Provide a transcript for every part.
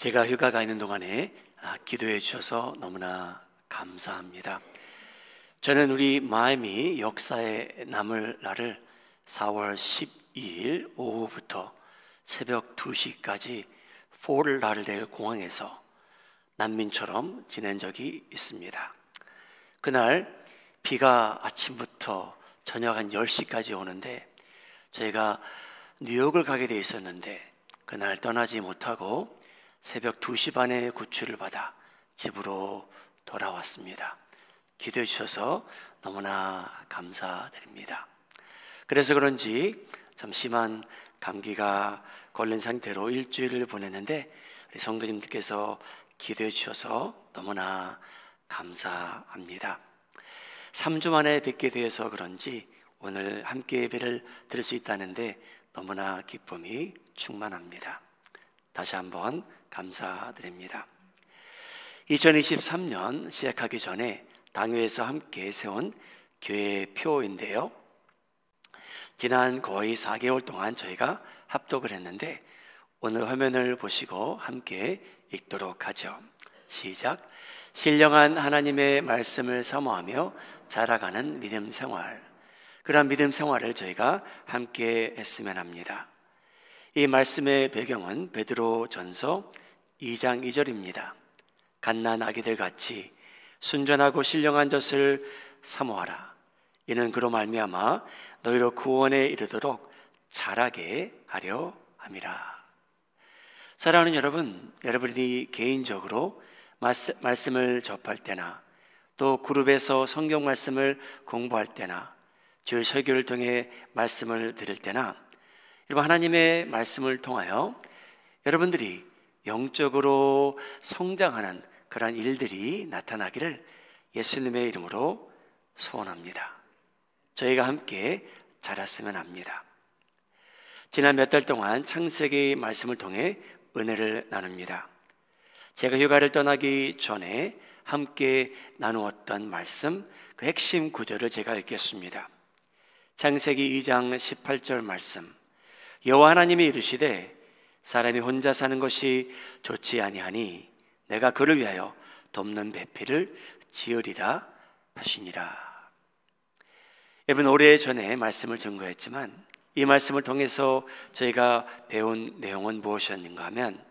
제가 휴가가 있는 동안에 기도해 주셔서 너무나 감사합니다. 저는 우리 마이애미 역사에 남을 날을 4월 12일 오후부터 새벽 2시까지 포르 라델 공항에서 난민처럼 지낸 적이 있습니다. 그날 비가 아침부터 저녁 한 10시까지 오는데 저희가 뉴욕을 가게 돼 있었는데 그날 떠나지 못하고 새벽 2시 반에 구출을 받아 집으로 돌아왔습니다. 기도해 주셔서 너무나 감사드립니다. 그래서 그런지 참 심한 감기가 걸린 상태로 일주일을 보냈는데 우리 성도님들께서 기도해 주셔서 너무나 감사합니다. 3주 만에 뵙게 되어서 그런지 오늘 함께 예배를 드릴 수 있다는데 너무나 기쁨이 충만합니다. 다시 한번 감사드립니다. 2023년 시작하기 전에 당회에서 함께 세운 교회 표인데요. 지난 거의 4개월 동안 저희가 합독을 했는데 오늘 화면을 보시고 함께 읽도록 하죠. 시작. 신령한 하나님의 말씀을 사모하며 자라가는 믿음 생활. 그런 믿음 생활을 저희가 함께 했으면 합니다. 이 말씀의 배경은 베드로 전서 2장 2절입니다. 갓난 아기들 같이 순전하고 신령한 젖을 사모하라. 이는 그로 말미암아 너희로 구원에 이르도록 자라게 하려 함이라. 사랑하는 여러분, 여러분이 개인적으로 말씀을 접할 때나 또 그룹에서 성경 말씀을 공부할 때나 주일 설교를 통해 말씀을 들을 때나 여러분 하나님의 말씀을 통하여 여러분들이 영적으로 성장하는 그러한 일들이 나타나기를 예수님의 이름으로 소원합니다. 저희가 함께 자랐으면 합니다. 지난 몇 달 동안 창세기 말씀을 통해 은혜를 나눕니다. 제가 휴가를 떠나기 전에 함께 나누었던 말씀, 그 핵심 구절을 제가 읽겠습니다. 창세기 2장 18절 말씀. 여호와 하나님이 이르시되 사람이 혼자 사는 것이 좋지 아니하니 내가 그를 위하여 돕는 배필을 지으리라 하시니라. 여러분 오래전에 말씀을 증거했지만 이 말씀을 통해서 저희가 배운 내용은 무엇이었는가 하면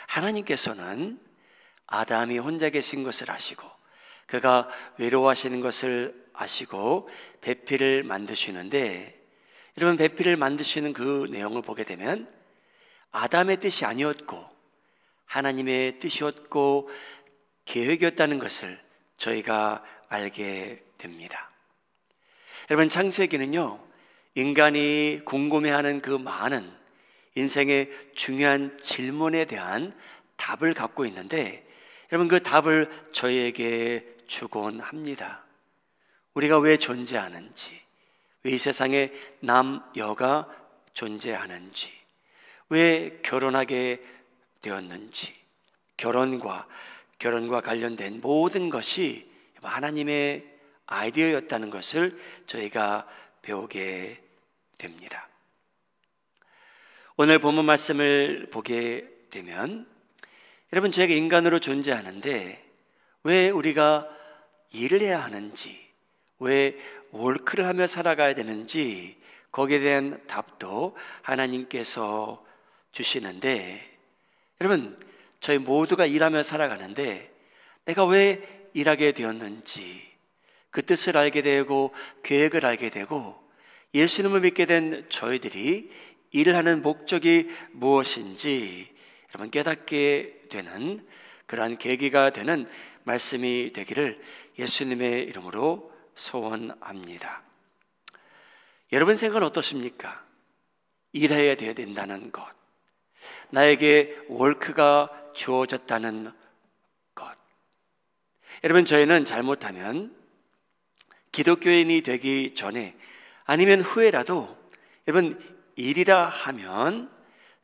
하나님께서는 아담이 혼자 계신 것을 아시고 그가 외로워하시는 것을 아시고 배필을 만드시는데 여러분 배필을 만드시는 그 내용을 보게 되면 아담의 뜻이 아니었고 하나님의 뜻이었고 계획이었다는 것을 저희가 알게 됩니다. 여러분 창세기는요 인간이 궁금해하는 그 많은 인생의 중요한 질문에 대한 답을 갖고 있는데 여러분 그 답을 저희에게 주곤 합니다. 우리가 왜 존재하는지, 왜 이 세상에 남여가 존재하는지, 왜 결혼하게 되었는지, 결혼과 관련된 모든 것이 하나님의 아이디어였다는 것을 저희가 배우게 됩니다. 오늘 본문 말씀을 보게 되면 여러분 저희가 인간으로 존재하는데 왜 우리가 일을 해야 하는지, 왜 월크를 하며 살아가야 되는지 거기에 대한 답도 하나님께서 주시는데 여러분 저희 모두가 일하며 살아가는데 내가 왜 일하게 되었는지 그 뜻을 알게 되고 계획을 알게 되고 예수님을 믿게 된 저희들이 일을 하는 목적이 무엇인지 여러분 깨닫게 되는 그러한 계기가 되는 말씀이 되기를 예수님의 이름으로 소원합니다. 여러분 생각은 어떠십니까? 일해야 된다는 것, 나에게 월크가 주어졌다는 것. 여러분 저희는 잘못하면 기독교인이 되기 전에 아니면 후에라도 여러분 일이라 하면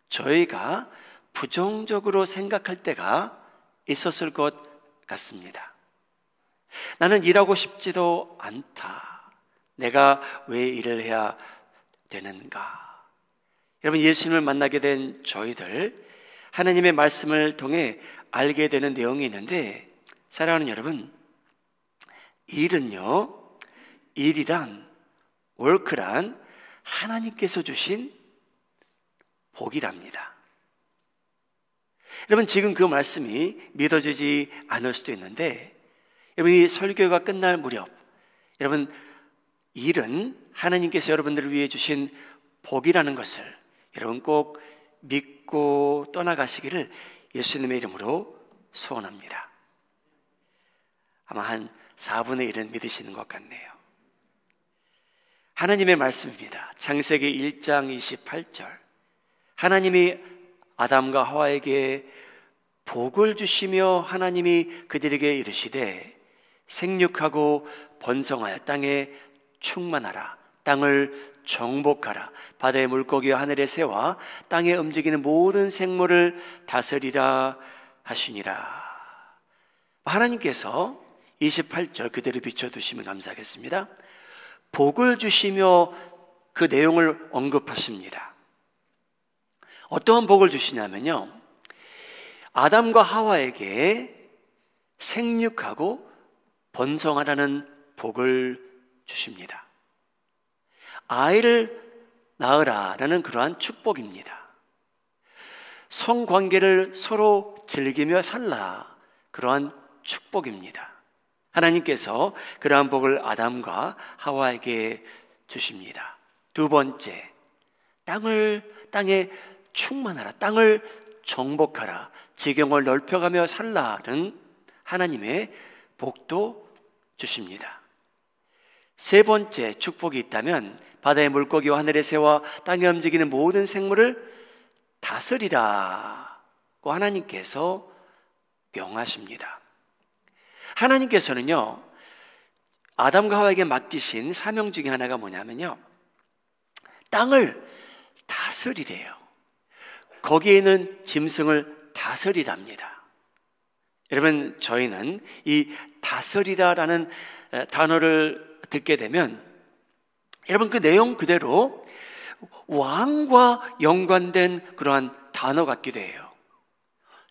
저희가 부정적으로 생각할 때가 있었을 것 같습니다. 나는 일하고 싶지도 않다. 내가 왜 일을 해야 되는가? 여러분 예수님을 만나게 된 저희들 하나님의 말씀을 통해 알게 되는 내용이 있는데, 사랑하는 여러분, 일이란, 월크란 하나님께서 주신 복이랍니다. 여러분, 지금 그 말씀이 믿어지지 않을 수도 있는데, 여러분, 이 설교가 끝날 무렵, 여러분, 일은 하나님께서 여러분들을 위해 주신 복이라는 것을 여러분 꼭 믿고 떠나가시기를 예수님의 이름으로 소원합니다. 아마 한 4분의 1은 믿으시는 것 같네요. 하나님의 말씀입니다. 창세기 1장 28절. 하나님이 아담과 하와에게 복을 주시며 하나님이 그들에게 이르시되 생육하고 번성하여 땅에 충만하라. 땅을 정복하라. 바다의 물고기와 하늘의 새와 땅에 움직이는 모든 생물을 다스리라 하시니라. 하나님께서 28절 그대로 비춰두시면 감사하겠습니다. 복을 주시며 그 내용을 언급하십니다. 어떠한 복을 주시냐면요, 아담과 하와에게 생육하고 번성하라는 복을 주십니다. 아이를 낳으라라는 그러한 축복입니다. 성관계를 서로 즐기며 살라, 그러한 축복입니다. 하나님께서 그러한 복을 아담과 하와에게 주십니다. 두 번째, 땅에 충만하라, 땅을 정복하라, 지경을 넓혀가며 살라는 하나님의 복도 주십니다. 세 번째 축복이 있다면 바다의 물고기와 하늘의 새와 땅에 움직이는 모든 생물을 다스리라고 하나님께서 명하십니다. 하나님께서는요, 아담과 하와에게 맡기신 사명 중에 하나가 뭐냐면요, 땅을 다스리래요. 거기에 있는 짐승을 다스리랍니다. 여러분, 저희는 이 다스리라라는 단어를 듣게 되면 여러분 그 내용 그대로 왕과 연관된 그러한 단어 같기도 해요.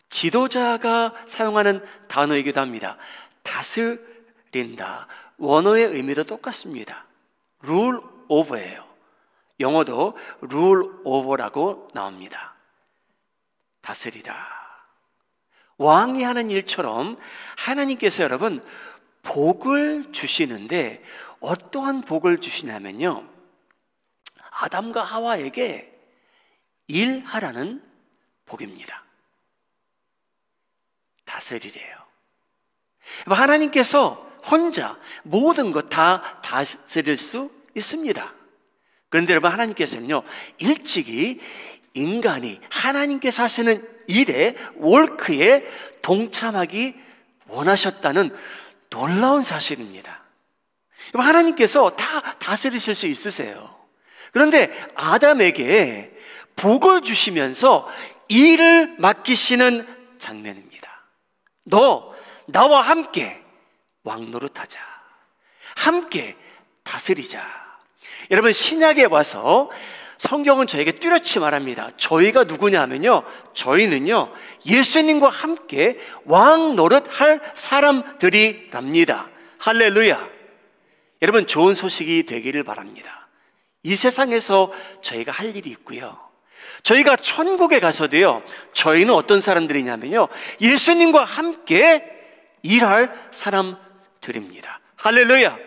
지도자가 사용하는 단어이기도 합니다. 다스린다. 원어의 의미도 똑같습니다. rule over예요. 영어도 rule over라고 나옵니다. 다스리라. 왕이 하는 일처럼 하나님께서 여러분 복을 주시는데 어떠한 복을 주시냐면요, 아담과 하와에게 일하라는 복입니다. 다스리래요. 하나님께서 혼자 모든 것 다 다스릴 수 있습니다. 그런데 여러분, 하나님께서는요, 일찍이 인간이 하나님께서 하시는 일에, 월크에 동참하기 원하셨다는 놀라운 사실입니다. 하나님께서 다 다스리실 수 있으세요. 그런데 아담에게 복을 주시면서 일을 맡기시는 장면입니다. 너 나와 함께 왕노릇하자. 함께 다스리자. 여러분, 신약에 와서 성경은 저에게 뚜렷이 말합니다. 저희가 누구냐 하면요, 저희는요 예수님과 함께 왕 노릇할 사람들이랍니다. 할렐루야. 여러분, 좋은 소식이 되기를 바랍니다. 이 세상에서 저희가 할 일이 있고요, 저희가 천국에 가서도요, 저희는 어떤 사람들이냐면요, 예수님과 함께 일할 사람들입니다. 할렐루야.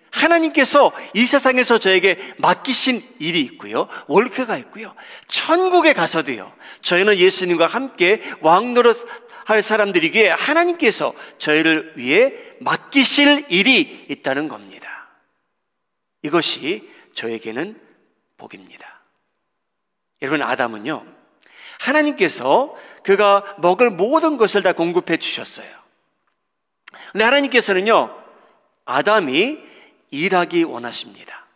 하나님께서 이 세상에서 저에게 맡기신 일이 있고요, 월크가 있고요, 천국에 가서도요 저희는 예수님과 함께 왕노릇 할 사람들이기에 하나님께서 저희를 위해 맡기실 일이 있다는 겁니다. 이것이 저에게는 복입니다. 여러분, 아담은요, 하나님께서 그가 먹을 모든 것을 다 공급해 주셨어요. 근데 하나님께서는요, 아담이 일하기 원하십니다.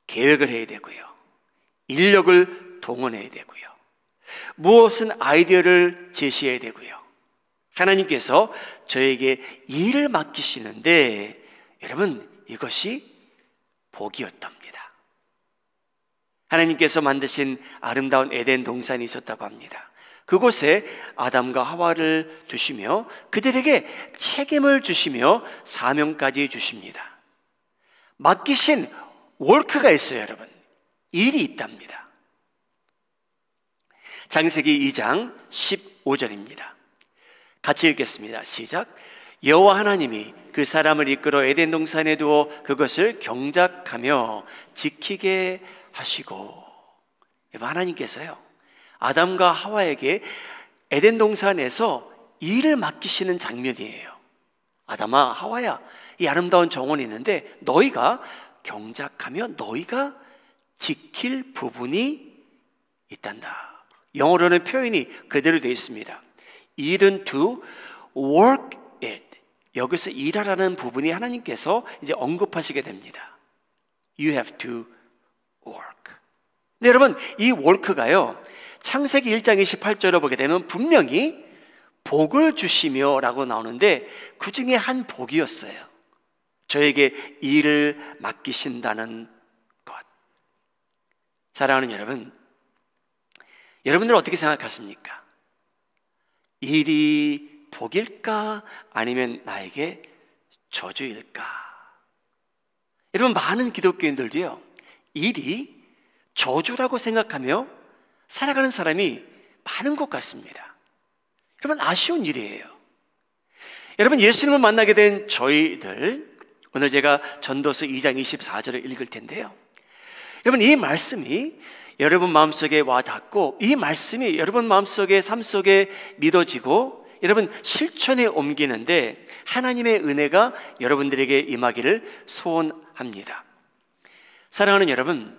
계획을 해야 되고요, 인력을 동원해야 되고요, 무엇은 아이디어를 제시해야 되고요. 하나님께서 저에게 일을 맡기시는데 여러분, 이것이 복이었답니다. 하나님께서 만드신 아름다운 에덴 동산이 있었다고 합니다. 그곳에 아담과 하와를 두시며 그들에게 책임을 주시며 사명까지 주십니다. 맡기신 워크가 있어요, 여러분. 일이 있답니다. 창세기 2장 15절입니다. 같이 읽겠습니다. 시작. 여호와 하나님이 그 사람을 이끌어 에덴 동산에 두어 그것을 경작하며 지키게 하시고. 하나님께서요, 아담과 하와에게 에덴 동산에서 일을 맡기시는 장면이에요. 아담아, 하와야, 이 아름다운 정원이 있는데 너희가 경작하며 너희가 지킬 부분이 있단다. 영어로는 표현이 그대로 되어 있습니다. 일은 to work it. 여기서 일하라는 부분이 하나님께서 이제 언급하시게 됩니다. You have to work. 네, 여러분, 이 work가요, 창세기 1장 28절을 보게 되면 분명히 복을 주시며 라고 나오는데 그 중에 한 복이었어요. 저에게 일을 맡기신다는 것. 사랑하는 여러분, 여러분들은 어떻게 생각하십니까? 일이 복일까 아니면 나에게 저주일까? 여러분, 많은 기독교인들도요, 일이 저주라고 생각하며 살아가는 사람이 많은 것 같습니다. 여러분, 아쉬운 일이에요. 여러분, 예수님을 만나게 된 저희들, 오늘 제가 전도서 2장 24절을 읽을 텐데요, 여러분, 이 말씀이 여러분 마음속에 와 닿고 이 말씀이 여러분 마음속에 삶 속에 믿어지고 여러분 실천에 옮기는데 하나님의 은혜가 여러분들에게 임하기를 소원합니다. 사랑하는 여러분,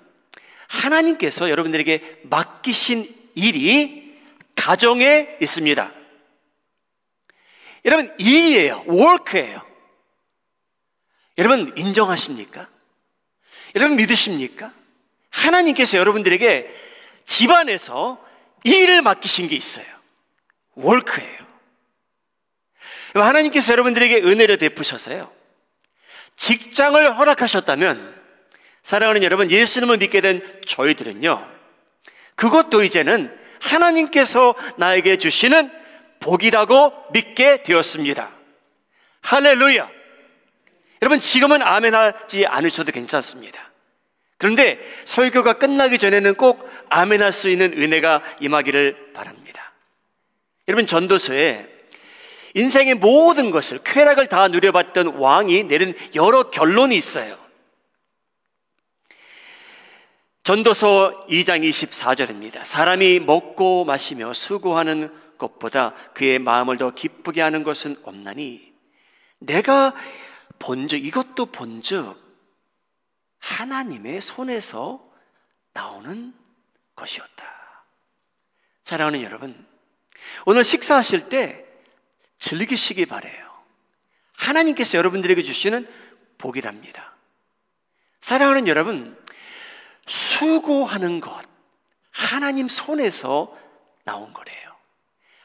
하나님께서 여러분들에게 맡기신 일이 가정에 있습니다. 여러분, 일이에요. work예요. 여러분, 인정하십니까? 여러분, 믿으십니까? 하나님께서 여러분들에게 집안에서 일을 맡기신 게 있어요. work예요. 하나님께서 여러분들에게 은혜를 베푸셔서요, 직장을 허락하셨다면, 사랑하는 여러분, 예수님을 믿게 된 저희들은요, 그것도 이제는 하나님께서 나에게 주시는 복이라고 믿게 되었습니다. 할렐루야. 여러분, 지금은 아멘 하지 않으셔도 괜찮습니다. 그런데 설교가 끝나기 전에는 꼭 아멘 할 수 있는 은혜가 임하기를 바랍니다. 여러분, 전도서에 인생의 모든 것을, 쾌락을 다 누려봤던 왕이 내린 여러 결론이 있어요. 전도서 2장 24절입니다. 사람이 먹고 마시며 수고하는 것보다 그의 마음을 더 기쁘게 하는 것은 없나니 내가 본즉, 이것도 본즉 하나님의 손에서 나오는 것이었다. 사랑하는 여러분, 오늘 식사하실 때 즐기시기 바라요. 하나님께서 여러분들에게 주시는 복이랍니다. 사랑하는 여러분, 수고하는 것, 하나님 손에서 나온 거래요.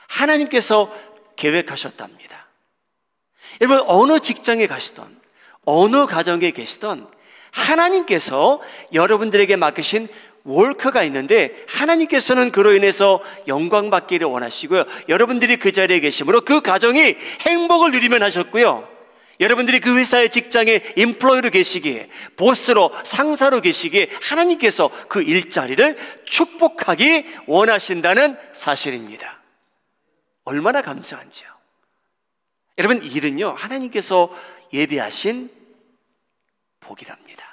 하나님께서 계획하셨답니다. 여러분, 어느 직장에 가시던, 어느 가정에 계시던 하나님께서 여러분들에게 맡기신 월커가 있는데 하나님께서는 그로 인해서 영광 받기를 원하시고요, 여러분들이 그 자리에 계심으로 그 가정이 행복을 누리면 하셨고요, 여러분들이 그 회사의 직장에 임플로이로 계시기에, 보스로, 상사로 계시기에 하나님께서 그 일자리를 축복하기 원하신다는 사실입니다. 얼마나 감사한지요. 여러분, 일은요, 하나님께서 예비하신 복이랍니다.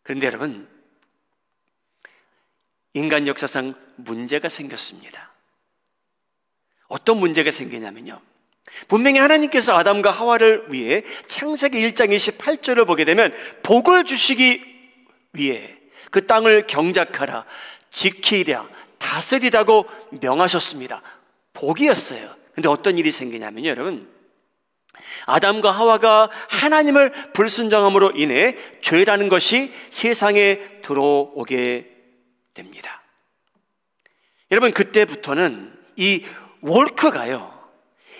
그런데 여러분, 인간 역사상 문제가 생겼습니다. 어떤 문제가 생기냐면요, 분명히 하나님께서 아담과 하와를 위해 창세기 1장 28절을 보게 되면 복을 주시기 위해 그 땅을 경작하라, 지키랴, 다스리라고 명하셨습니다. 복이었어요. 근데 어떤 일이 생기냐면요, 여러분, 아담과 하와가 하나님을 불순종함으로 인해 죄라는 것이 세상에 들어오게 됩니다. 여러분, 그때부터는 이 월크가요,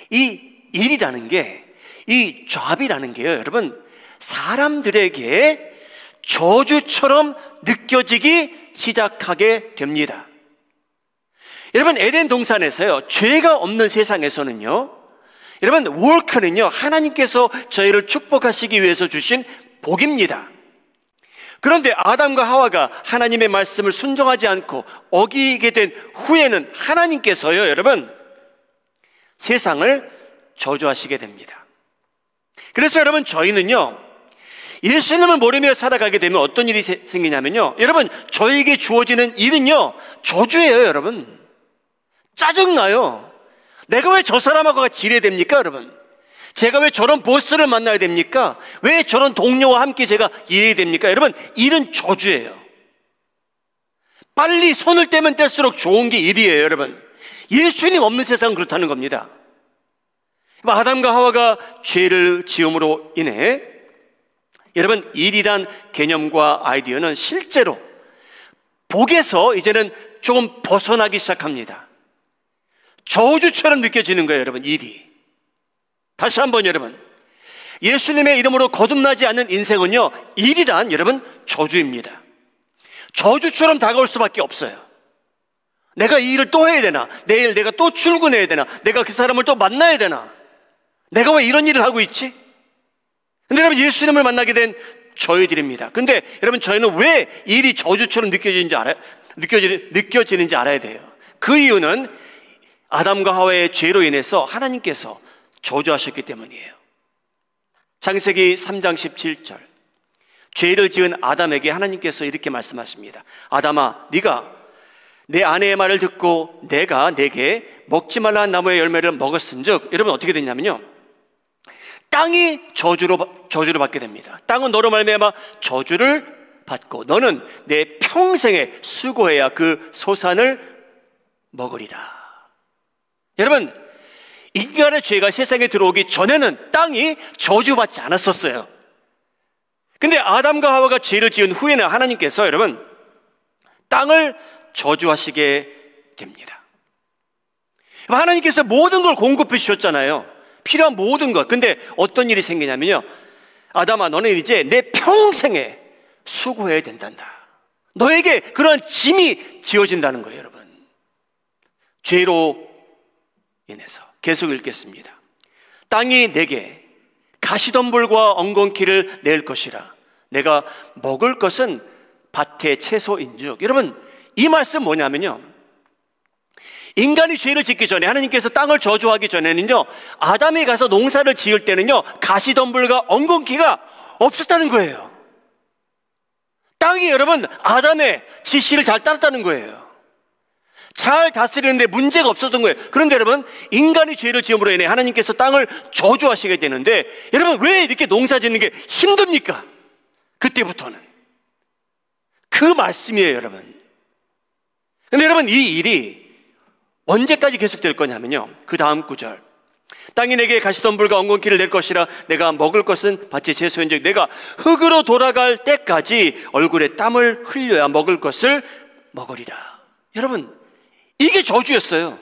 이 일이라는 게, 이 잡이라는 게요, 여러분, 사람들에게 저주처럼 느껴지기 시작하게 됩니다. 여러분, 에덴 동산에서요, 죄가 없는 세상에서는요, 여러분, 월크는요, 하나님께서 저희를 축복하시기 위해서 주신 복입니다. 그런데 아담과 하와가 하나님의 말씀을 순종하지 않고 어기게 된 후에는 하나님께서요, 여러분, 세상을 저주하시게 됩니다. 그래서 여러분, 저희는요, 예수님을 모르며 살아가게 되면 어떤 일이 생기냐면요, 여러분, 저에게 주어지는 일은요, 저주예요. 여러분, 짜증나요. 내가 왜 저 사람하고 같이 일해야 됩니까? 여러분, 제가 왜 저런 보스를 만나야 됩니까? 왜 저런 동료와 함께 제가 일해야 됩니까? 여러분, 일은 저주예요. 빨리 손을 떼면 뗄수록 좋은 게 일이에요. 여러분, 예수님 없는 세상은 그렇다는 겁니다. 아담과 하와가 죄를 지음으로 인해 여러분, 일이란 개념과 아이디어는 실제로 복에서 이제는 조금 벗어나기 시작합니다. 저주처럼 느껴지는 거예요. 여러분, 일이. 다시 한번 여러분, 예수님의 이름으로 거듭나지 않는 인생은요, 일이란 여러분 저주입니다. 저주처럼 다가올 수밖에 없어요. 내가 이 일을 또 해야 되나? 내일 내가 또 출근해야 되나? 내가 그 사람을 또 만나야 되나? 내가 왜 이런 일을 하고 있지? 근데 여러분, 예수님을 만나게 된 저희들입니다. 근데 여러분, 저희는 왜 일이 저주처럼 느껴지는지 알아야 돼요. 그 이유는 아담과 하와의 죄로 인해서 하나님께서 저주하셨기 때문이에요. 창세기 3장 17절, 죄를 지은 아담에게 하나님께서 이렇게 말씀하십니다. 아담아, 네가 내 아내의 말을 듣고 내가 내게 먹지 말라 한 나무의 열매를 먹었은즉, 여러분 어떻게 됐냐면요, 땅이 저주를 받게 됩니다. 땅은 너로 말미암아 저주를 받고 너는 내 평생에 수고해야 그 소산을 먹으리라. 여러분, 인간의 죄가 세상에 들어오기 전에는 땅이 저주받지 않았었어요. 근데 아담과 하와가 죄를 지은 후에는 하나님께서 여러분 땅을 저주하시게 됩니다. 하나님께서 모든 걸 공급해 주셨잖아요. 필요한 모든 것. 근데 어떤 일이 생기냐면요, 아담아, 너는 이제 내 평생에 수고해야 된단다. 너에게 그런 짐이 지어진다는 거예요. 여러분, 죄로 인해서. 계속 읽겠습니다. 땅이 내게 가시덤불과 엉겅퀴를 낼 것이라. 내가 먹을 것은 밭의 채소인즉. 여러분, 이 말씀 뭐냐면요, 인간이 죄를 짓기 전에, 하나님께서 땅을 저주하기 전에는요, 아담이 가서 농사를 지을 때는요, 가시덤불과 엉겅퀴가 없었다는 거예요. 땅이 여러분 아담의 지시를 잘 따랐다는 거예요. 잘 다스리는데 문제가 없었던 거예요. 그런데 여러분, 인간이 죄를 지음으로 인해 하나님께서 땅을 저주하시게 되는데, 여러분 왜 이렇게 농사 짓는 게 힘듭니까? 그때부터는 그 말씀이에요, 여러분. 근데 여러분, 이 일이 언제까지 계속될 거냐면요, 그 다음 구절, 땅이 내게 가시덤불과 엉겅퀴를 낼 것이라. 내가 먹을 것은 밭의 채소인즉 내가 흙으로 돌아갈 때까지 얼굴에 땀을 흘려야 먹을 것을 먹으리라. 여러분, 이게 저주였어요.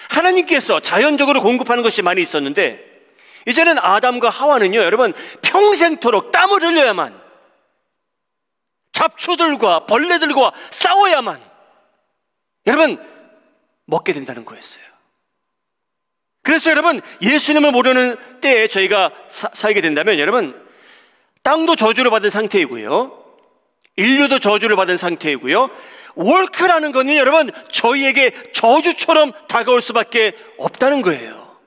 하나님께서 자연적으로 공급하는 것이 많이 있었는데, 이제는 아담과 하와는요, 여러분 평생토록 땀을 흘려야만, 잡초들과 벌레들과 싸워야만 여러분 먹게 된다는 거였어요. 그래서 여러분, 예수님을 모르는 때에 저희가 살게 된다면 여러분, 땅도 저주를 받은 상태이고요, 인류도 저주를 받은 상태이고요, 월크라는 것은 여러분 저희에게 저주처럼 다가올 수밖에 없다는 거예요.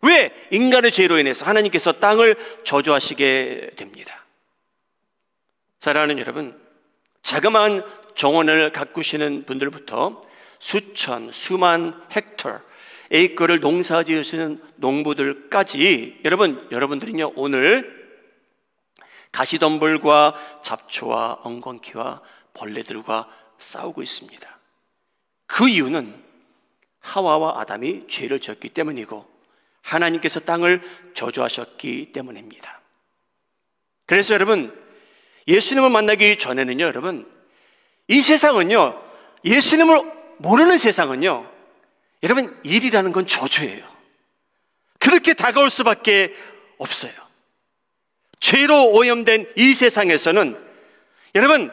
왜? 인간의 죄로 인해서 하나님께서 땅을 저주하시게 됩니다. 사랑하는 여러분, 자그마한 정원을 가꾸시는 분들부터 수천, 수만 헥터, 에이커를 농사 지으시는 농부들까지 여러분들은요, 오늘 가시덤불과 잡초와 엉겅퀴와 벌레들과 싸우고 있습니다. 그 이유는 하와와 아담이 죄를 지었기 때문이고 하나님께서 땅을 저주하셨기 때문입니다. 그래서 여러분, 예수님을 만나기 전에는요, 여러분 이 세상은요, 예수님을 모르는 세상은요, 여러분 일이라는 건 저주예요. 그렇게 다가올 수밖에 없어요. 죄로 오염된 이 세상에서는 여러분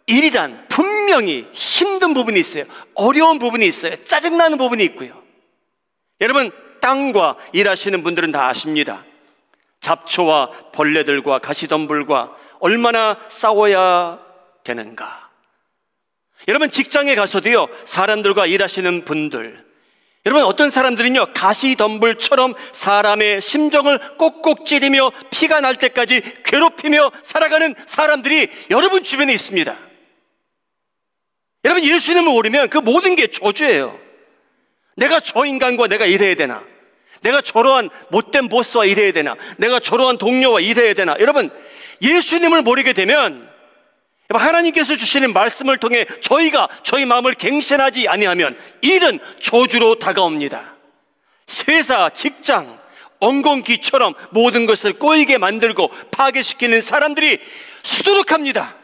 일이란 분명히 분명히 힘든 부분이 있어요. 어려운 부분이 있어요. 짜증나는 부분이 있고요. 여러분, 땅과 일하시는 분들은 다 아십니다. 잡초와 벌레들과 가시덤불과 얼마나 싸워야 되는가. 여러분, 직장에 가서도요, 사람들과 일하시는 분들, 여러분, 어떤 사람들은요, 가시덤불처럼 사람의 심정을 꼭꼭 찌르며 피가 날 때까지 괴롭히며 살아가는 사람들이 여러분 주변에 있습니다. 여러분, 예수님을 모르면 그 모든 게 저주예요. 내가 저 인간과 내가 일해야 되나? 내가 저러한 못된 보스와 일해야 되나? 내가 저러한 동료와 일해야 되나? 여러분, 예수님을 모르게 되면 하나님께서 주시는 말씀을 통해 저희가 저희 마음을 갱신하지 아니하면 일은 저주로 다가옵니다. 회사, 직장, 엉겅퀴처럼 모든 것을 꼬이게 만들고 파괴시키는 사람들이 수두룩합니다.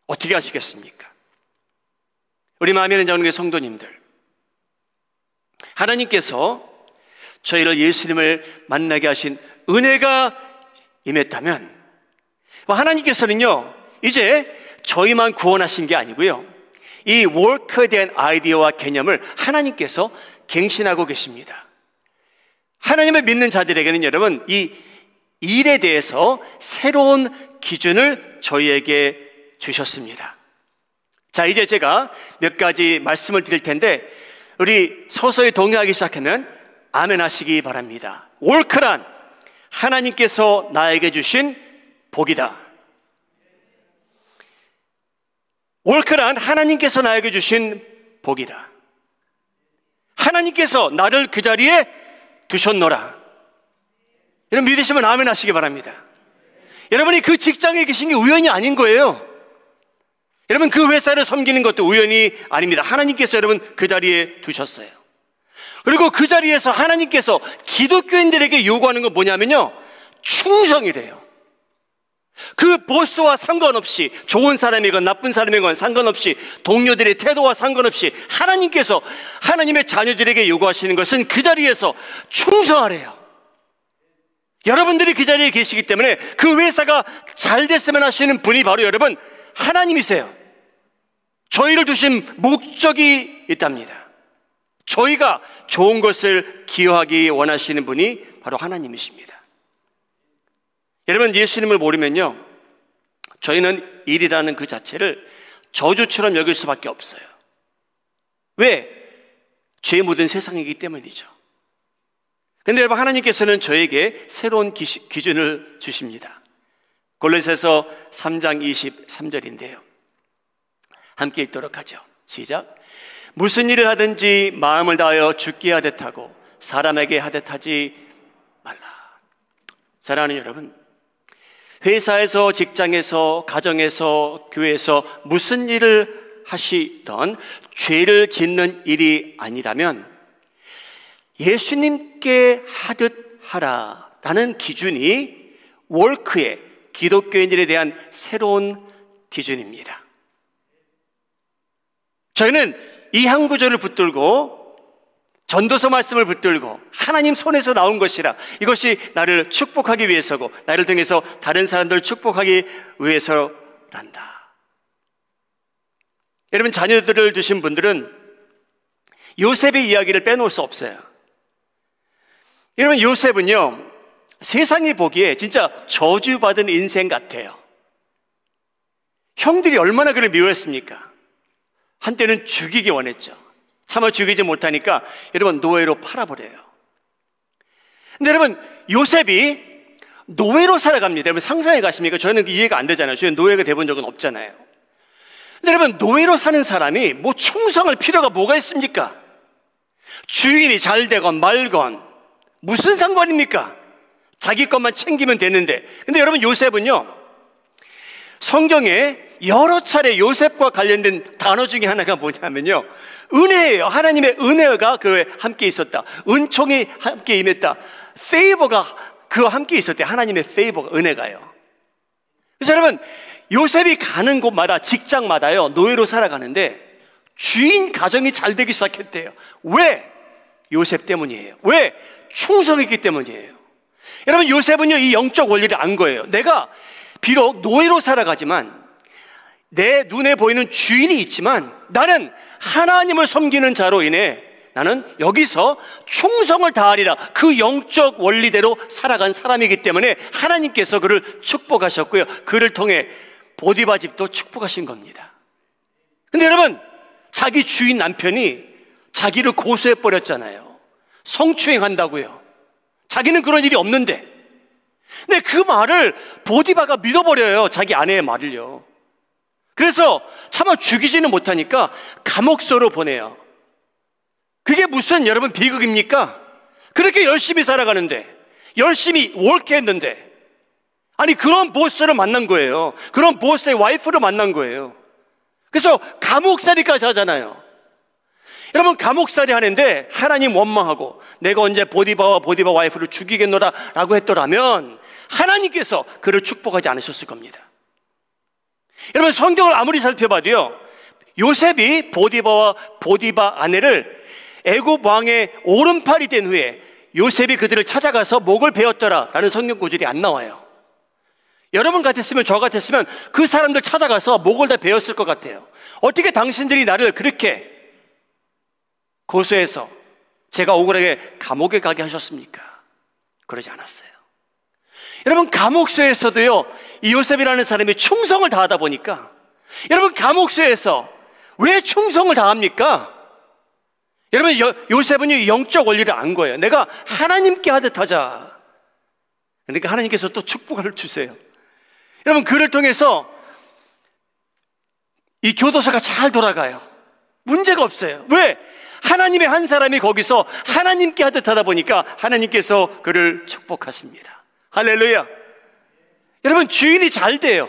어떻게 하시겠습니까? 우리 마음에는 장로의 성도님들, 하나님께서 저희를 예수님을 만나게 하신 은혜가 임했다면 하나님께서는요, 이제 저희만 구원하신 게 아니고요, 이 워크에 대한 아이디어와 개념을 하나님께서 갱신하고 계십니다. 하나님을 믿는 자들에게는 여러분, 이 일에 대해서 새로운 기준을 저희에게 주셨습니다. 자, 이제 제가 몇 가지 말씀을 드릴 텐데 우리 서서히 동의하기 시작하면 아멘 하시기 바랍니다. 워크란 하나님께서 나에게 주신 복이다. 월크란 하나님께서 나에게 주신 복이다. 하나님께서 나를 그 자리에 두셨노라. 여러분, 믿으시면 아멘 하시기 바랍니다. 여러분이 그 직장에 계신 게 우연이 아닌 거예요. 여러분, 그 회사를 섬기는 것도 우연이 아닙니다. 하나님께서 여러분 그 자리에 두셨어요. 그리고 그 자리에서 하나님께서 기독교인들에게 요구하는 건 뭐냐면요, 충성이래요. 그 보스와 상관없이, 좋은 사람이건 나쁜 사람이건 상관없이, 동료들의 태도와 상관없이 하나님께서 하나님의 자녀들에게 요구하시는 것은 그 자리에서 충성하래요. 여러분들이 그 자리에 계시기 때문에 그 회사가 잘 됐으면 하시는 분이 바로 여러분 하나님이세요. 저희를 두신 목적이 있답니다. 저희가 좋은 것을 기여하기 원하시는 분이 바로 하나님이십니다. 여러분, 예수님을 모르면요, 저희는 일이라는 그 자체를 저주처럼 여길 수밖에 없어요. 왜? 죄 묻은 세상이기 때문이죠. 근데 여러분, 하나님께서는 저에게 새로운 기준을 주십니다. 골로새서 3장 23절인데요. 함께 읽도록 하죠. 시작. 무슨 일을 하든지 마음을 다하여 주께 하듯 하고 사람에게 하듯 하지 말라. 사랑하는 여러분, 회사에서, 직장에서, 가정에서, 교회에서 무슨 일을 하시던 죄를 짓는 일이 아니라면 예수님께 하듯 하라라는 기준이 월크의 기독교인들에 대한 새로운 기준입니다. 저희는 이 한 구절을 붙들고 전도서 말씀을 붙들고 하나님 손에서 나온 것이라, 이것이 나를 축복하기 위해서고 나를 통해서 다른 사람들을 축복하기 위해서란다. 여러분, 자녀들을 두신 분들은 요셉의 이야기를 빼놓을 수 없어요. 여러분, 요셉은요, 세상이 보기에 진짜 저주받은 인생 같아요. 형들이 얼마나 그를 미워했습니까? 한때는 죽이기 원했죠. 차마 죽이지 못하니까 여러분 노예로 팔아버려요. 근데 여러분, 요셉이 노예로 살아갑니다. 여러분, 상상해 가십니까? 저는 이해가 안 되잖아요. 저는 노예가 돼본 적은 없잖아요. 근데 여러분, 노예로 사는 사람이 뭐 충성할 필요가 뭐가 있습니까? 주인이 잘 되건 말건 무슨 상관입니까? 자기 것만 챙기면 되는데. 근데 여러분, 요셉은요, 성경에 여러 차례 요셉과 관련된 단어 중에 하나가 뭐냐면요, 은혜예요. 하나님의 은혜가 그와 함께 있었다. 은총이 함께 임했다. 페이버가 그와 함께 있었대. 하나님의 페이버가, 은혜가요. 그래서 여러분, 요셉이 가는 곳마다, 직장마다요, 노예로 살아가는데 주인 가정이 잘 되기 시작했대요. 왜? 요셉 때문이에요. 왜? 충성했기 때문이에요. 여러분, 요셉은요, 이 영적 원리를 안 거예요. 내가 비록 노예로 살아가지만 내 눈에 보이는 주인이 있지만 나는 하나님을 섬기는 자로 인해 나는 여기서 충성을 다하리라. 그 영적 원리대로 살아간 사람이기 때문에 하나님께서 그를 축복하셨고요, 그를 통해 보디바 집도 축복하신 겁니다. 근데 여러분, 자기 주인 남편이 자기를 고소해버렸잖아요. 성추행한다고요. 자기는 그런 일이 없는데. 근데 그 말을 보디바가 믿어버려요, 자기 아내의 말을요. 그래서 차마 죽이지는 못하니까 감옥소로 보내요. 그게 무슨 여러분 비극입니까? 그렇게 열심히 살아가는데, 열심히 월크했는데, 아니 그런 보스를 만난 거예요. 그런 보스의 와이프를 만난 거예요. 그래서 감옥살이까지 하잖아요. 여러분, 감옥살이 하는데 하나님 원망하고 내가 언제 보디바 와이프를 죽이겠노라 라고 했더라면 하나님께서 그를 축복하지 않으셨을 겁니다. 여러분, 성경을 아무리 살펴봐도요, 요셉이 보디바 아내를 애굽 왕의 오른팔이 된 후에 요셉이 그들을 찾아가서 목을 베었더라 라는 성경 구절이 안 나와요. 여러분 같았으면, 저 같았으면 그 사람들 찾아가서 목을 다 베었을 것 같아요. 어떻게 당신들이 나를 그렇게 고소해서 제가 억울하게 감옥에 가게 하셨습니까? 그러지 않았어요. 여러분, 감옥소에서도요, 이 요셉이라는 사람이 충성을 다하다 보니까, 여러분, 감옥소에서 왜 충성을 다합니까? 여러분, 요셉은 영적 원리를 안 거예요. 내가 하나님께 하듯 하자. 그러니까 하나님께서 또 축복을 주세요. 여러분, 그를 통해서 이 교도소가 잘 돌아가요. 문제가 없어요. 왜? 하나님의 한 사람이 거기서 하나님께 하듯 하다 보니까 하나님께서 그를 축복하십니다. 할렐루야. 여러분, 주인이 잘 돼요.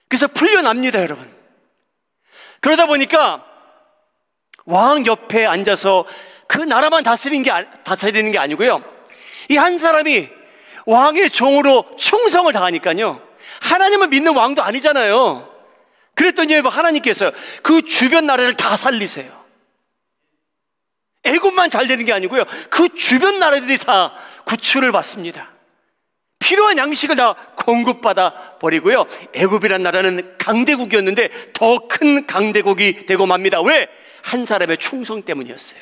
그래서 풀려납니다, 여러분. 그러다 보니까 왕 옆에 앉아서 그 나라만 다스리는 게 아니고요, 이 한 사람이 왕의 종으로 충성을 다하니까요, 하나님을 믿는 왕도 아니잖아요. 그랬더니 하나님께서 그 주변 나라를 다 살리세요. 애굽만 잘 되는 게 아니고요, 그 주변 나라들이 다 구출을 받습니다. 필요한 양식을 다 공급받아 버리고요, 애굽이란 나라는 강대국이었는데 더 큰 강대국이 되고 맙니다. 왜? 한 사람의 충성 때문이었어요.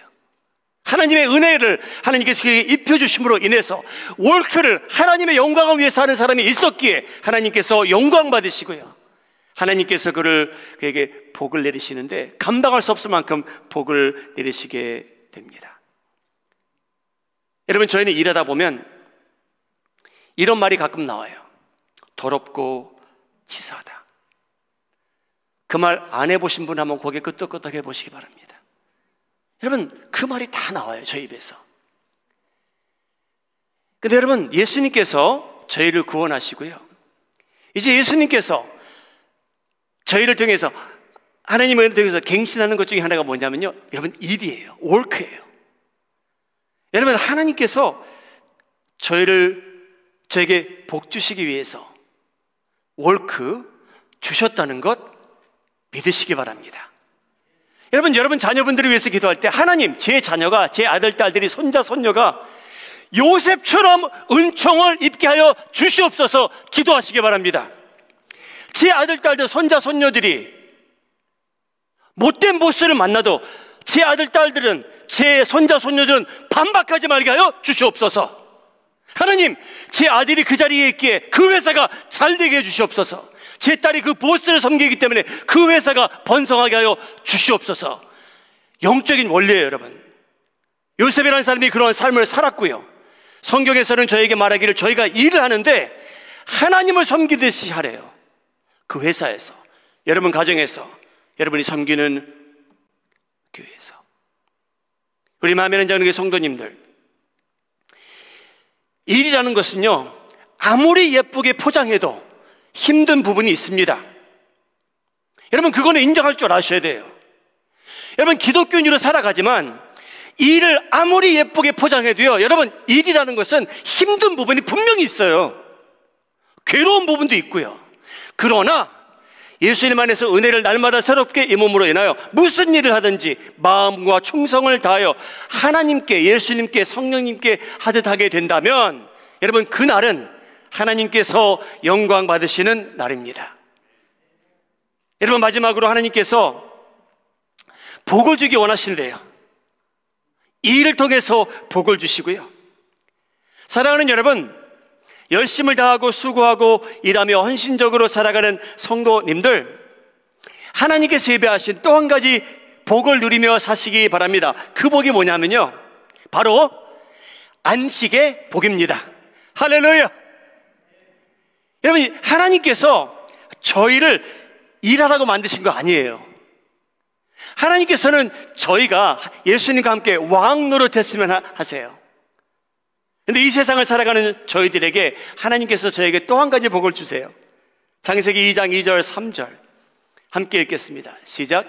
하나님의 은혜를 하나님께서 그에게 입혀주심으로 인해서 월크를 하나님의 영광을 위해서 하는 사람이 있었기에 하나님께서 영광 받으시고요, 하나님께서 그에게 복을 내리시는데 감당할 수 없을 만큼 복을 내리시게 됩니다. 여러분, 저희는 일하다 보면 이런 말이 가끔 나와요. 더럽고 치사하다. 그 말 안 해보신 분 한번 고개 끄덕끄덕 해보시기 바랍니다. 여러분, 그 말이 다 나와요, 저희 입에서. 근데 여러분, 예수님께서 저희를 구원하시고요, 이제 예수님께서 저희를 통해서, 하나님을 통해서 갱신하는 것 중에 하나가 뭐냐면요, 여러분, 일이에요. 월크예요. 여러분, 하나님께서 저에게 복 주시기 위해서 월크 주셨다는 것 믿으시기 바랍니다. 여러분 자녀분들을 위해서 기도할 때, 하나님, 제 자녀가, 제 아들, 딸들이, 손자, 손녀가 요셉처럼 은총을 입게 하여 주시옵소서 기도하시기 바랍니다. 제 아들, 딸들, 손자, 손녀들이 못된 보스를 만나도 제 아들, 딸들은, 제 손자, 손녀들은 반박하지 말게 하여 주시옵소서. 하나님, 제 아들이 그 자리에 있기에 그 회사가 잘 되게 해 주시옵소서. 제 딸이 그 보스를 섬기기 때문에 그 회사가 번성하게 하여 주시옵소서. 영적인 원리예요, 여러분. 요셉이라는 사람이 그런 삶을 살았고요, 성경에서는 저에게 말하기를 저희가 일을 하는데 하나님을 섬기듯이 하래요. 그 회사에서, 여러분 가정에서, 여러분이 섬기는 교회에서. 우리 마음에는 자는 성도님들, 일이라는 것은요, 아무리 예쁘게 포장해도 힘든 부분이 있습니다. 여러분, 그거는 인정할 줄 아셔야 돼요. 여러분, 기독교인으로 살아가지만 일을 아무리 예쁘게 포장해도요, 여러분, 일이라는 것은 힘든 부분이 분명히 있어요. 괴로운 부분도 있고요. 그러나 예수님 안에서 은혜를 날마다 새롭게 이 몸으로 인하여 무슨 일을 하든지 마음과 충성을 다하여 하나님께, 예수님께, 성령님께 하듯 하게 된다면, 여러분, 그날은 하나님께서 영광 받으시는 날입니다. 여러분, 마지막으로 하나님께서 복을 주기 원하시는데요, 이 일을 통해서 복을 주시고요. 사랑하는 여러분, 열심을 다하고 수고하고 일하며 헌신적으로 살아가는 성도님들, 하나님께서 예배하신 또 한 가지 복을 누리며 사시기 바랍니다. 그 복이 뭐냐면요, 바로 안식의 복입니다. 할렐루야. 여러분, 하나님께서 저희를 일하라고 만드신 거 아니에요. 하나님께서는 저희가 예수님과 함께 왕 노릇했으면 하세요. 근데 이 세상을 살아가는 저희들에게 하나님께서 저에게 또 한 가지 복을 주세요. 창세기 2장 2절 3절 함께 읽겠습니다. 시작.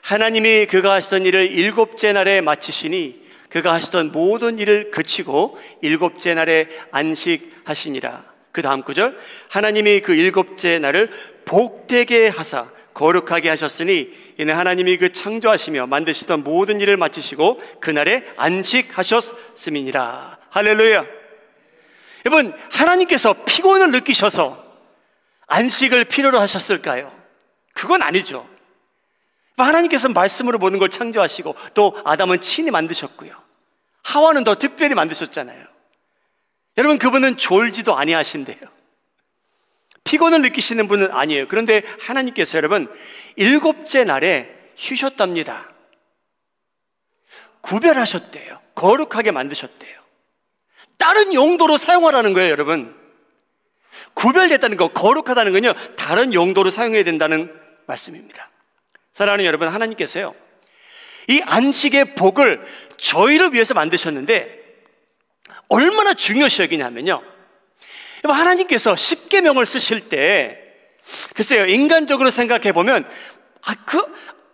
하나님이 그가 하시던 일을 일곱째 날에 마치시니 그가 하시던 모든 일을 그치고 일곱째 날에 안식하시니라. 그 다음 구절. 하나님이 그 일곱째 날을 복되게 하사 거룩하게 하셨으니 이는 하나님이 그 창조하시며 만드시던 모든 일을 마치시고 그날에 안식하셨음이니라. 할렐루야. 여러분, 하나님께서 피곤을 느끼셔서 안식을 필요로 하셨을까요? 그건 아니죠. 하나님께서 말씀으로 모든 걸 창조하시고 또 아담은 친히 만드셨고요, 하와는 더 특별히 만드셨잖아요. 여러분, 그분은 졸지도 아니하신대요. 피곤을 느끼시는 분은 아니에요. 그런데 하나님께서 여러분 일곱째 날에 쉬셨답니다. 구별하셨대요. 거룩하게 만드셨대요. 다른 용도로 사용하라는 거예요. 여러분, 구별됐다는 거, 거룩하다는 건요, 다른 용도로 사용해야 된다는 말씀입니다. 사랑하는 여러분, 하나님께서요 이 안식의 복을 저희를 위해서 만드셨는데 얼마나 중요시 여기냐면요, 하나님께서 십계명을 쓰실 때 글쎄요, 인간적으로 생각해 보면 그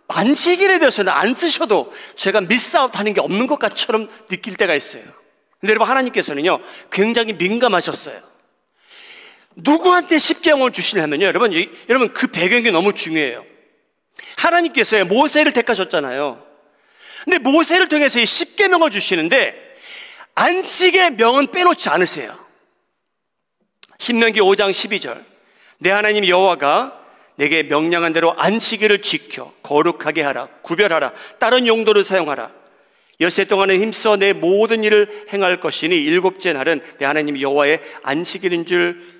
안식일에 대해서는 안 쓰셔도 제가 미스아웃 하는 게 없는 것처럼 느낄 때가 있어요. 근데 여러분, 하나님께서는요 굉장히 민감하셨어요. 누구한테 십계명을 주시냐면요, 여러분 그 배경이 너무 중요해요. 하나님께서요 모세를 택하셨잖아요. 근데 모세를 통해서 이 십계명을 주시는데 안식의 명은 빼놓지 않으세요. 신명기 5장 12절. 내 하나님 여호와가 내게 명령한 대로 안식일을 지켜 거룩하게 하라. 구별하라. 다른 용도를 사용하라. 엿새 동안은 힘써 내 모든 일을 행할 것이니 일곱째 날은 내 하나님 여호와의 안식일인즉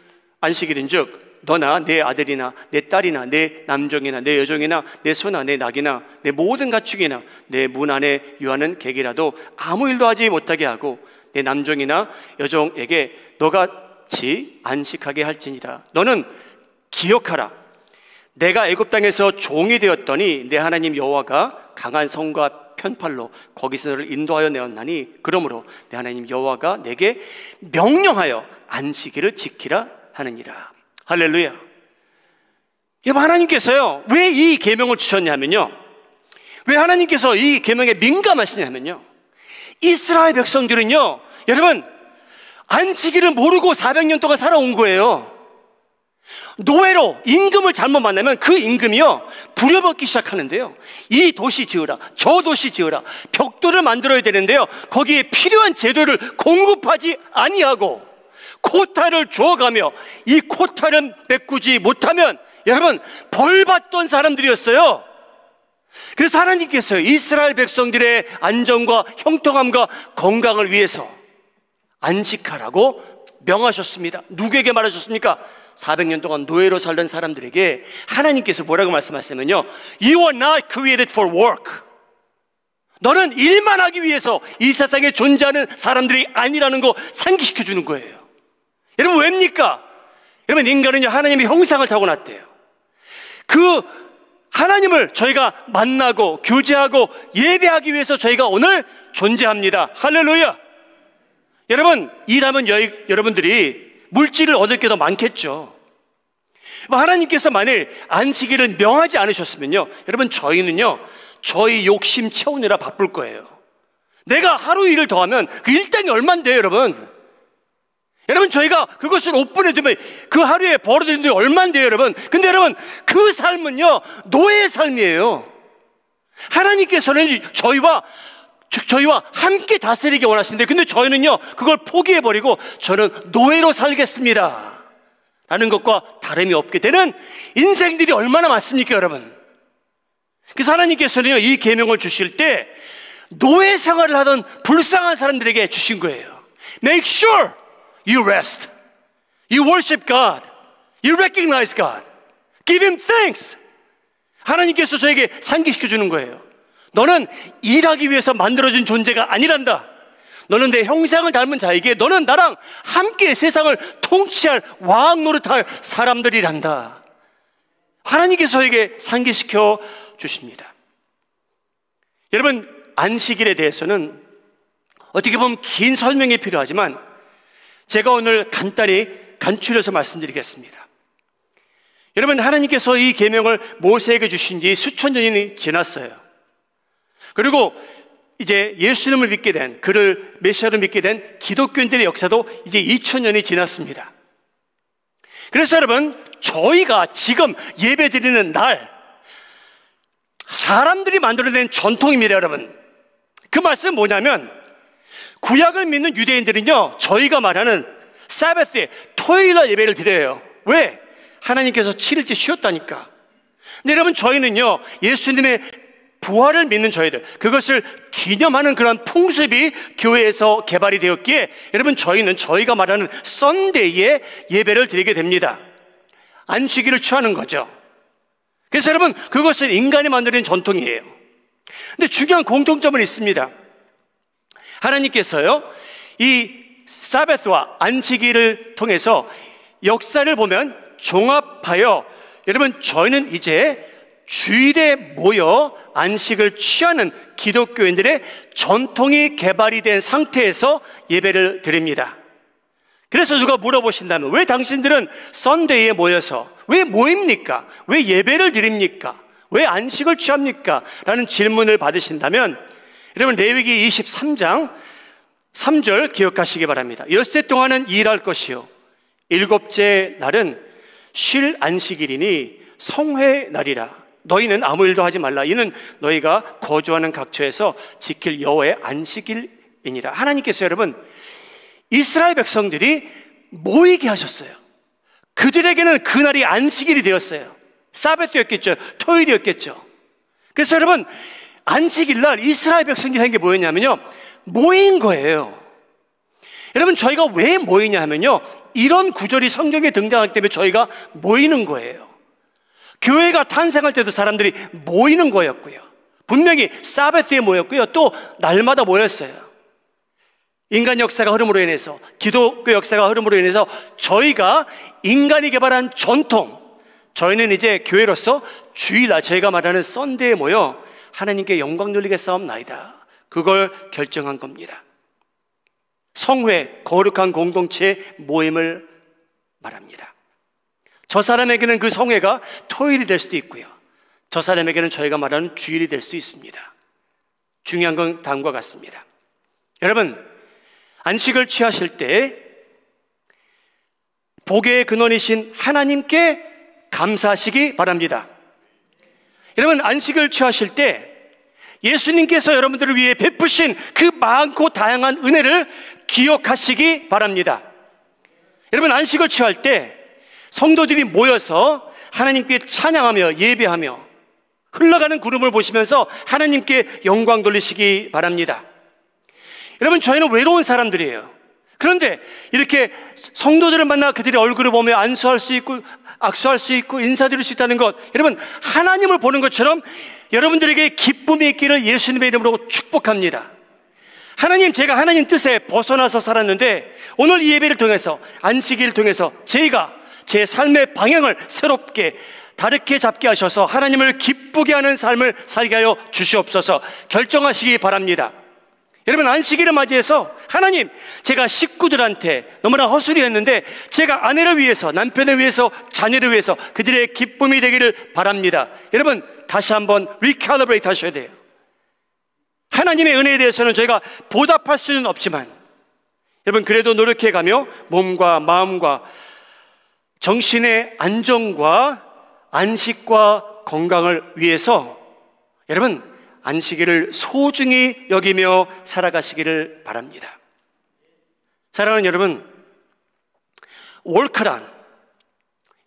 너나 내 아들이나 내 딸이나 내 남종이나 내 여종이나 내 소나 내 낙이나 내 모든 가축이나 내 문 안에 유하는 객이라도 아무 일도 하지 못하게 하고 내 남종이나 여종에게 너같이 안식하게 할지니라. 너는 기억하라. 내가 애굽 땅에서 종이 되었더니 내 하나님 여호와가 강한 성과 편팔로 거기서 너를 인도하여 내었나니 그러므로 내 하나님 여호와가 내게 명령하여 안식일을 지키라 하느니라. 할렐루야. 여러분, 하나님께서요 왜 이 계명을 주셨냐면요, 왜 하나님께서 이 계명에 민감하시냐면요, 이스라엘 백성들은요 여러분 안식일을 모르고 400년 동안 살아온 거예요. 노예로 임금을 잘못 만나면 그 임금이요 부려먹기 시작하는데요, 이 도시 지으라 저 도시 지으라 벽돌을 만들어야 되는데요, 거기에 필요한 재료를 공급하지 아니하고 코타를 주어가며 이 코타를 메꾸지 못하면 여러분 벌받던 사람들이었어요. 그래서 하나님께서 이스라엘 백성들의 안전과 형통함과 건강을 위해서 안식하라고 명하셨습니다. 누구에게 말하셨습니까? 400년 동안 노예로 살던 사람들에게 하나님께서 뭐라고 말씀하시냐면요, You are not created for work. 너는 일만 하기 위해서 이 세상에 존재하는 사람들이 아니라는 거 상기시켜 주는 거예요. 여러분, 왜입니까? 여러분, 인간은요 하나님의 형상을 타고났대요. 그 하나님을 저희가 만나고 교제하고 예배하기 위해서 저희가 오늘 존재합니다. 할렐루야. 여러분, 일하면 여러분들이 물질을 얻을 게 더 많겠죠. 하나님께서 만일 안식일을 명하지 않으셨으면요, 여러분 저희는요 저희 욕심 채우느라 바쁠 거예요. 내가 하루 일을 더하면 그 일당이 얼만데요, 여러분? 여러분, 저희가 그것을 5분에 두면 그 하루에 벌어들이는 게 얼만데요, 여러분? 근데 여러분, 그 삶은요 노예의 삶이에요. 하나님께서는 저희와 함께 다스리기 원하시는데, 근데 저희는요 그걸 포기해버리고 저는 노예로 살겠습니다. 라는 것과 다름이 없게 되는 인생들이 얼마나 많습니까, 여러분? 그래서 하나님께서는요, 이 계명을 주실 때 노예 생활을 하던 불쌍한 사람들에게 주신 거예요. Make sure you rest. You worship God. You recognize God. Give Him thanks. 하나님께서 저에게 상기시켜 주는 거예요. 너는 일하기 위해서 만들어진 존재가 아니란다. 너는 내 형상을 닮은 자에게 너는 나랑 함께 세상을 통치할 왕 노릇할 사람들이란다. 하나님께서 저에게 상기시켜 주십니다. 여러분, 안식일에 대해서는 어떻게 보면 긴 설명이 필요하지만 제가 오늘 간단히 간추려서 말씀드리겠습니다. 여러분, 하나님께서 이 계명을 모세에게 주신 지 수천 년이 지났어요. 그리고 이제 예수님을 믿게 된, 그를 메시아로 믿게 된 기독교인들의 역사도 이제 2000년이 지났습니다. 그래서 여러분, 저희가 지금 예배 드리는 날, 사람들이 만들어낸 전통입니다, 여러분. 그 말씀은 뭐냐면, 구약을 믿는 유대인들은요, 저희가 말하는 사바스에 토요일 날 예배를 드려요. 왜? 하나님께서 7일째 쉬었다니까. 근데 여러분, 저희는요, 예수님의 부활을 믿는 저희들, 그것을 기념하는 그런 풍습이 교회에서 개발이 되었기에 여러분, 저희는 저희가 말하는 썬데이에 예배를 드리게 됩니다. 안식일을 취하는 거죠. 그래서 여러분, 그것은 인간이 만들어낸 전통이에요. 근데 중요한 공통점은 있습니다. 하나님께서요, 이 사바스와 안식일을 통해서 역사를 보면 종합하여 여러분, 저희는 이제 주일에 모여 안식을 취하는 기독교인들의 전통이 개발이 된 상태에서 예배를 드립니다. 그래서 누가 물어보신다면, 왜 당신들은 썬데이에 모여서 왜 모입니까? 왜 예배를 드립니까? 왜 안식을 취합니까? 라는 질문을 받으신다면, 여러분, 레위기 23장 3절 기억하시기 바랍니다. 엿새 동안은 일할 것이요 일곱째 날은 쉴 안식일이니 성회 날이라. 너희는 아무 일도 하지 말라. 이는 너희가 거주하는 각처에서 지킬 여호와의 안식일이니라. 하나님께서 여러분, 이스라엘 백성들이 모이게 하셨어요. 그들에게는 그날이 안식일이 되었어요. 사바스였겠죠. 토요일이었겠죠. 그래서 여러분, 안식일 날 이스라엘 백성들이 한 게 뭐였냐면요, 모인 거예요. 여러분, 저희가 왜 모이냐 하면요, 이런 구절이 성경에 등장하기 때문에 저희가 모이는 거예요. 교회가 탄생할 때도 사람들이 모이는 거였고요, 분명히 사바스에 모였고요, 또 날마다 모였어요. 인간 역사가 흐름으로 인해서, 기독교 역사가 흐름으로 인해서 저희가 인간이 개발한 전통, 저희는 이제 교회로서 주일날 저희가 말하는 썬데이에 모여 하나님께 영광 돌리게 싸움나이다, 그걸 결정한 겁니다. 성회, 거룩한 공동체 모임을 말합니다. 저 사람에게는 그 성회가 토요일이 될 수도 있고요, 저 사람에게는 저희가 말하는 주일이 될 수 있습니다. 중요한 건 다음과 같습니다. 여러분, 안식을 취하실 때 복의 근원이신 하나님께 감사하시기 바랍니다. 여러분, 안식을 취하실 때 예수님께서 여러분들을 위해 베푸신 그 많고 다양한 은혜를 기억하시기 바랍니다. 여러분, 안식을 취할 때 성도들이 모여서 하나님께 찬양하며 예배하며 흘러가는 구름을 보시면서 하나님께 영광 돌리시기 바랍니다. 여러분, 저희는 외로운 사람들이에요. 그런데 이렇게 성도들을 만나 그들의 얼굴을 보며 안수할 수 있고 악수할 수 있고 인사드릴 수 있다는 것, 여러분, 하나님을 보는 것처럼 여러분들에게 기쁨이 있기를 예수님의 이름으로 축복합니다. 하나님, 제가 하나님 뜻에 벗어나서 살았는데 오늘 이 예배를 통해서, 안식일을 통해서 제가 제 삶의 방향을 새롭게 다르게 잡게 하셔서 하나님을 기쁘게 하는 삶을 살게 하여 주시옵소서 결정하시기 바랍니다. 여러분, 안식일을 맞이해서 하나님, 제가 식구들한테 너무나 허술히 했는데 제가 아내를 위해서, 남편을 위해서, 자녀를 위해서 그들의 기쁨이 되기를 바랍니다. 여러분, 다시 한번 리캘리브레이트 하셔야 돼요. 하나님의 은혜에 대해서는 저희가 보답할 수는 없지만 여러분, 그래도 노력해가며 몸과 마음과 정신의 안정과 안식과 건강을 위해서 여러분, 안식일을 소중히 여기며 살아가시기를 바랍니다. 사랑하는 여러분, 월크란,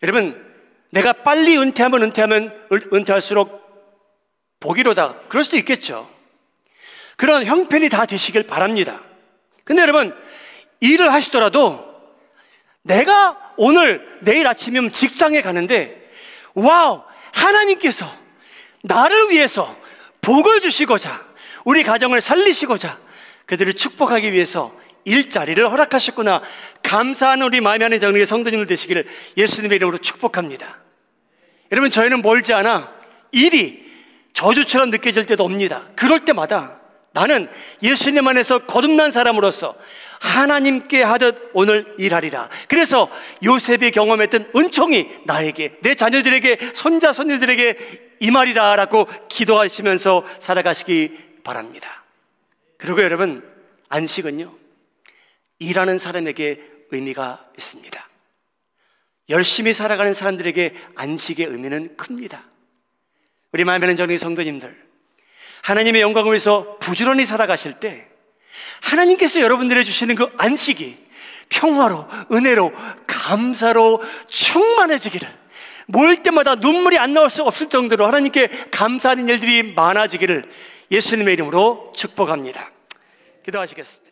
여러분, 내가 빨리 은퇴하면 은퇴할수록 복이로다, 그럴 수도 있겠죠. 그런 형편이 다 되시길 바랍니다. 근데 여러분, 일을 하시더라도 내가 오늘 내일 아침이면 직장에 가는데 와우, 하나님께서 나를 위해서 복을 주시고자, 우리 가정을 살리시고자, 그들을 축복하기 위해서 일자리를 허락하셨구나, 감사하는 우리 마음이 하는 정리의 성도님들 되시기를 예수님의 이름으로 축복합니다. 여러분, 저희는 멀지 않아 일이 저주처럼 느껴질 때도 옵니다. 그럴 때마다 나는 예수님 안에서 거듭난 사람으로서 하나님께 하듯 오늘 일하리라. 그래서 요셉이 경험했던 은총이 나에게, 내 자녀들에게, 손자 손녀들에게 임하리라 라고 기도하시면서 살아가시기 바랍니다. 그리고 여러분, 안식은요, 일하는 사람에게 의미가 있습니다. 열심히 살아가는 사람들에게 안식의 의미는 큽니다. 우리 마음에는 정리 성도님들, 하나님의 영광을 위해서 부지런히 살아가실 때 하나님께서 여러분들에게 주시는 그 안식이 평화로, 은혜로, 감사로 충만해지기를, 모일 때마다 눈물이 안 나올 수 없을 정도로 하나님께 감사하는 일들이 많아지기를 예수님의 이름으로 축복합니다. 기도하시겠습니다.